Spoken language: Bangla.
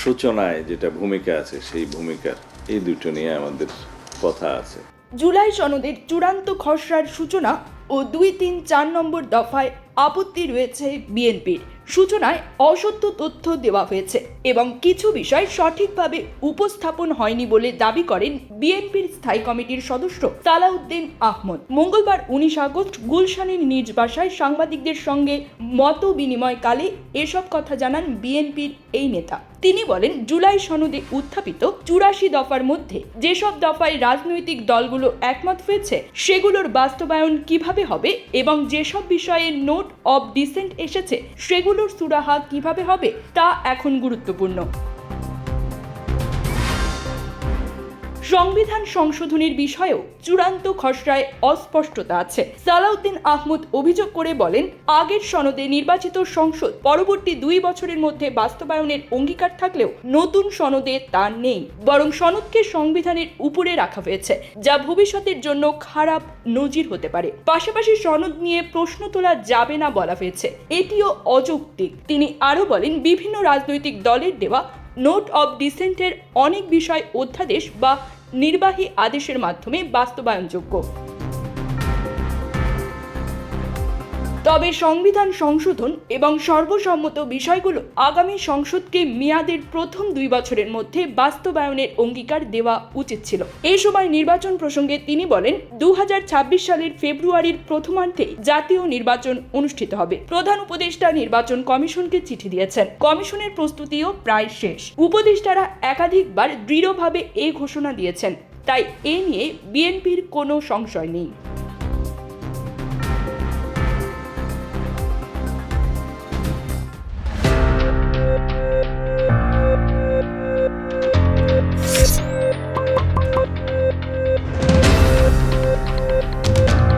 সূচনায় যেটা ভূমিকা আছে সেই ভূমিকার এই দুটো নিয়ে আমাদের কথা আছে। জুলাই সনদের চূড়ান্ত খসড়ার সূচনা ও 2, 3, 4 নম্বর দফায় আপত্তি রয়েছে বিএনপির। সূচনায় অসত্য তথ্য দেওয়া হয়েছে এবং কিছু বিষয় সঠিকভাবে উপস্থাপন হয়নি বলে দাবি করেন বিএনপির স্থায়ী কমিটির সদস্য সালাউদ্দিন আহমদ। মঙ্গলবার 19 আগস্ট গুলশানের নিজ বাসায় সাংবাদিকদের সঙ্গে মত বিনিময়কালে এসব কথা জানান বিএনপির এই নেতা। তিনি বলেন, জুলাই সনদে উত্থাপিত 84 দফার মধ্যে যেসব দফায় রাজনৈতিক দলগুলো একমত হয়েছে সেগুলোর বাস্তবায়ন কিভাবে হবে এবং যেসব বিষয়ে নোট অব ডিসেন্ট এসেছে সেগুলোর সুরাহা কিভাবে হবে তা এখন গুরুত্বপূর্ণ। সংবিধান সংশোধনের বিষয়েও চূড়ান্ত খসড়ায় অস্পষ্টতা আছে। সালাউদ্দিন আহমদ অভিযোগ করে বলেন, আগের সনদে নির্বাচিত সংসদ পরবর্তী 2 বছরের মধ্যে বাস্তবায়নের অঙ্গীকার থাকলেও নতুন সনদে তা নেই, বরং সনদকে সংবিধানের উপরে রাখা হয়েছে, যা ভবিষ্যতের জন্য খারাপ নজির হতে পারে। পাশাপাশি সনদ নিয়ে প্রশ্ন তোলা যাবে না বলা হয়েছে, এটিও অযৌক্তিক। তিনি আরও বলেন, বিভিন্ন রাজনৈতিক দলের দেওয়া নোট অব ডিসেন্টের অনেক বিষয় অধ্যাদেশ বা নির্বাহী আদেশের মাধ্যমে বাস্তবায়নযোগ্য। তবে সংবিধান সংশোধন এবং সর্বসম্মত বিষয়গুলো আগামী সংসদকে মেয়াদের প্রথম 2 বছরের মধ্যে বাস্তবায়নের অঙ্গীকার দেওয়া উচিত ছিল। এই সময় নির্বাচন প্রসঙ্গে তিনি বলেন, 2026 সালের ফেব্রুয়ারির প্রথমার্ধে জাতীয় নির্বাচন অনুষ্ঠিত হবে। প্রধান উপদেষ্টা নির্বাচন কমিশনকে চিঠি দিয়েছেন, কমিশনের প্রস্তুতিও প্রায় শেষ। উপদেষ্টারা একাধিকবার দৃঢ়ভাবে এই ঘোষণা দিয়েছেন, তাই এ নিয়ে বিএনপির কোনো সংশয় নেই।